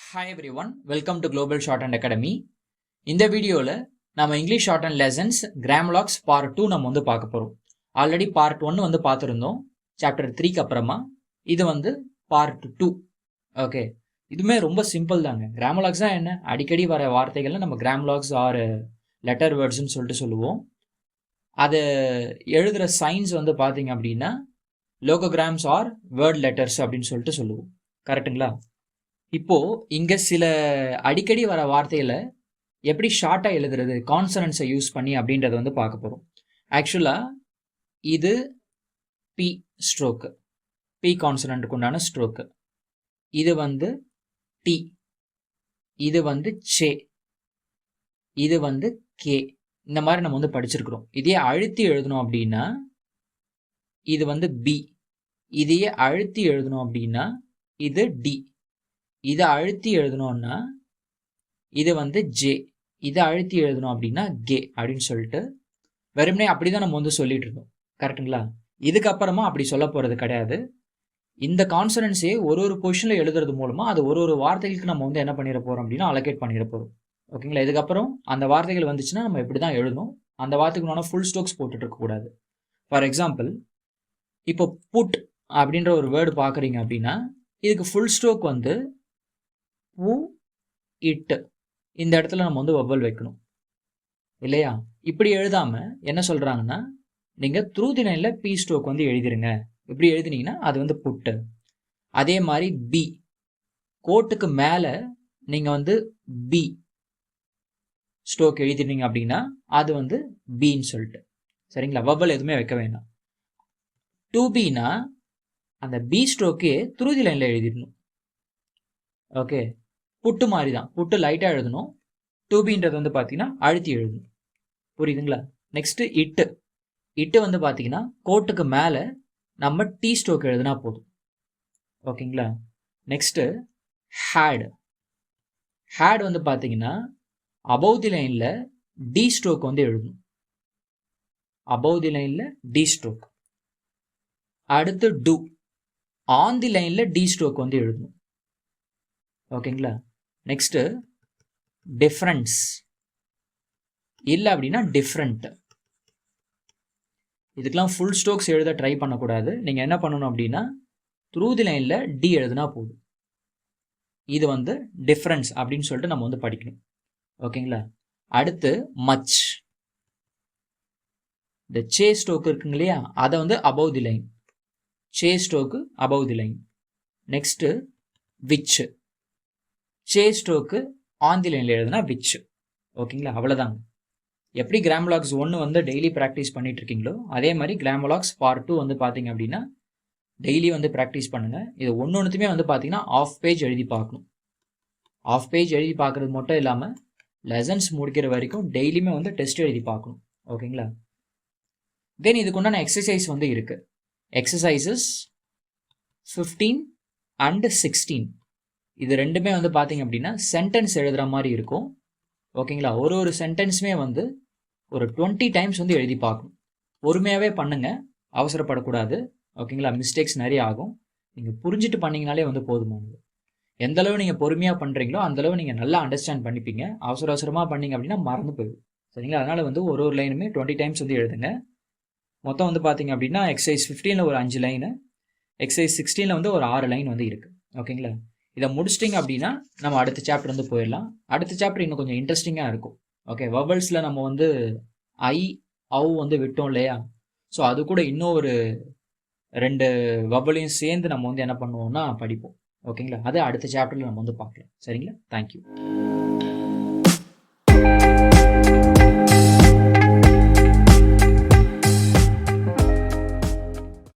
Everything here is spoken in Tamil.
Hi everyone, welcome to Global Shorthand Academy. இந்த வீடியோவில் நம்ம இங்கிலீஷ் ஷார்ட்ஹேண்ட் லெசன்ஸ் கிராமலாக்ஸ் பார்ட் 2 நம்ம வந்து பார்க்க போகிறோம். ஆல்ரெடி பார்ட் 1 வந்து பார்த்துருந்தோம் சாப்டர் 3க்கு அப்புறமா. இது வந்து பார்ட் 2. ஓகே, இதுவுமே ரொம்ப சிம்பிள் தாங்க. கிராமலாக்ஸ் தான் என்ன, அடிக்கடி வர வார்த்தைகள்லாம் நம்ம கிராமலாக்ஸ் ஆர் லெட்டர் வேர்ட்ஸ்ன்னு சொல்லிட்டு சொல்லுவோம். அது எழுதுகிற சைன்ஸ் வந்து பார்த்தீங்க அப்படின்னா லோகோகிராம்ஸ் ஆர் வேர்ட் லெட்டர்ஸ் அப்படின்னு சொல்லிட்டு சொல்லுவோம். கரெக்டுங்களா? இப்போ இங்க சில அடிக்கடி வர வார்த்தைகளை எப்படி ஷார்ட்டா எழுதுறது, கான்சனன்ஸை யூஸ் பண்ணி அப்படின்றத வந்து பார்க்க போறோம். ஆக்சுவலா இது பி ஸ்ட்ரோக்கு, பி கான்சனன்ட்டுக்கு உண்டான ஸ்ட்ரோக்கு. இது வந்து டி, இது வந்து சே, இது வந்து கே. இந்த மாதிரி நம்ம வந்து படிச்சிருக்கிறோம். இதே அழுத்தி எழுதணும் அப்படின்னா இது வந்து பி, இதையே அழுத்தி எழுதணும் அப்படின்னா இது டி, இதை அழுத்தி எழுதணும்னா இது வந்து ஜே, இதை அழுத்தி எழுதணும் அப்படின்னா கே அப்படின்னு சொல்லிட்டு வெறுமனே அப்படிதான் நம்ம வந்து சொல்லிட்டு இருந்தோம். கரெக்டுங்களா? இதுக்கப்புறமா அப்படி சொல்ல போறது கிடையாது. இந்த கான்சனன்ஸே ஒரு பொசிஷன்ல எழுதுறது மூலமா அது ஒரு வார்த்தைகளுக்கு நம்ம வந்து என்ன பண்ணிட போறோம் அப்படின்னா அலோகேட் பண்ணிட போறோம். ஓகேங்களா? இதுக்கப்புறம் அந்த வார்த்தைகள் வந்துச்சுன்னா நம்ம இப்படி தான் எழுதணும். அந்த வார்த்தைக்கு ஃபுல் ஸ்டோக்ஸ் போட்டுட்டு இருக்கக்கூடாது. ஃபார் எக்ஸாம்பிள், இப்போ புட் அப்படின்ற ஒரு வேர்டு பார்க்குறீங்க அப்படின்னா இதுக்கு ஃபுல் ஸ்டோக் வந்து பூ இட்டு, இந்த இடத்துல நம்ம வந்து வவ்வல் வைக்கணும் இல்லையா? இப்படி எழுதாம என்ன சொல்றாங்கன்னா நீங்க த்ரூ தி லைன்ல பி ஸ்டோக் வந்து எழுதிருங்க. இப்படி எழுதினீங்கன்னா அது வந்து புட்டு. அதே மாதிரி பி, கோட்டுக்கு மேல நீங்க வந்து பி ஸ்டோக் எழுதினீங்க அப்படின்னா அது வந்து பின்னு சொல்லிட்டு. சரிங்களா? வவ்வல் எதுவுமே வைக்க வேண்டாம். 2பினா அந்த பி ஸ்ட்ரோக்கே த்ரூ தி லைன்ல எழுதிடணும். ஓகே, புட்டு மாதிரி தான். புட்டு லைட்டாக எழுதணும். 2பின்றது வந்து பார்த்தீங்கன்னா அழுத்தி எழுதணும். புரியுதுங்களா? நெக்ஸ்ட் இட்டு, இட்டு வந்து பார்த்தீங்கன்னா கோட்டுக்கு மேலே நம்ம டி ஸ்ட்ரோக் எழுதுனா போதும். ஓகேங்களா? நெக்ஸ்ட் ஹேட், ஹேட் வந்து பார்த்தீங்கன்னா அபவ் தி லைனில் டி ஸ்ட்ரோக் வந்து எழுதணும். அபவ் தி லைனில் டி ஸ்ட்ரோக். அடுத்து டு, ஆன் தி லைனில் டி ஸ்ட்ரோக் வந்து எழுதணும். ஓகேங்களா? நெக்ஸ்ட்டு டிஃப்ரென்ஸ், இல்லை அப்படின்னா டிஃப்ரெண்ட். இதுக்கெல்லாம் ஃபுல் ஸ்டோக்ஸ் எழுத ட்ரை பண்ணக்கூடாது. நீங்கள் என்ன பண்ணணும் அப்படின்னா த்ரூ தி லைனில் டி எழுதுனா போதும். இது வந்து டிஃப்ரென்ஸ் அப்படின்னு சொல்லிட்டு நம்ம வந்து படிக்கணும். ஓகேங்களா? அடுத்து மச், இந்த சே ஸ்டோக் இருக்குங்க இல்லையா, அதை வந்து above the line, say ஸ்டோக்கு above the line. Next which, say stroke on the லைனில் எழுதுனா விச். ஓகேங்களா? அவ்வளோதாங்க. எப்படி கிராமலாக்ஸ் 1 வந்து டெய்லி ப்ராக்டிஸ் பண்ணிட்டு இருக்கீங்களோ அதே மாதிரி கிராமலாக்ஸ் பார்ட் 2 வந்து பார்த்தீங்க அப்படின்னா டெய்லி வந்து ப்ராக்டிஸ் பண்ணுங்கள். இது ஒன்றுத்துமே வந்து பார்த்தீங்கன்னா ஆஃப் பேஜ் எழுதி பார்க்கணும். ஆஃப் பேஜ் எழுதி பார்க்குறது மட்டும் இல்லாமல் லெசன்ஸ் முடிக்கிற வரைக்கும் டெய்லியுமே வந்து டெஸ்ட் எழுதி பார்க்கணும். ஓகேங்களா? தென் இதுக்குண்டான எக்ஸசைஸ் வந்து இருக்குது. Exercises 15 and 16. இது ரெண்டுமே வந்து பார்த்தீங்க அப்படின்னா சென்டென்ஸ் எழுதுகிற மாதிரி இருக்கும். ஓகேங்களா? ஒரு சென்டென்ஸுமே வந்து ஒரு 20 டைம்ஸ் வந்து எழுதி பார்க்கணும். பொறுமையாகவே பண்ணுங்கள், அவசரப்படக்கூடாது. ஓகேங்களா? மிஸ்டேக்ஸ் நிறைய ஆகும். நீங்கள் புரிஞ்சுட்டு பண்ணிங்கனாலே வந்து போதுமானது. எந்தளவு நீங்கள் பொறுமையாக பண்ணுறீங்களோ அந்தளவு நீங்கள் நல்லா அண்டர்ஸ்டாண்ட் பண்ணிப்பீங்க. அவசரமாக பண்ணிங்க அப்படின்னா மறந்து போயிடும். சரிங்களா? அதனால் வந்து ஒரு லைனுமே 20 டைம்ஸ் வந்து எழுதுங்க. மொத்தம் வந்து பார்த்தீங்க அப்படின்னா எக்ஸசைஸ் 15ல் ஒரு 5 லைனு, எக்ஸசைஸ் 16ல் வந்து ஒரு 6 லைன் வந்து இருக்குது. ஓகேங்களா? இதை முடிச்சிட்டிங்க அப்படின்னா நம்ம அடுத்த சாப்டர் வந்து போயிடலாம். அடுத்த சாப்டர் இன்னும் கொஞ்சம் இன்ட்ரெஸ்டிங்காக இருக்கும். ஓகே, வவல்ஸில் நம்ம வந்து ஐ அவு வந்து விட்டோம் இல்லையா? ஸோ அது கூட இன்னும் ஒரு 2 வவலையும் சேர்ந்து நம்ம வந்து என்ன பண்ணுவோம்னா படிப்போம். ஓகேங்களா? அது அடுத்த சாப்டரில் நம்ம வந்து பார்க்கலாம். சரிங்களா? தேங்க்யூ.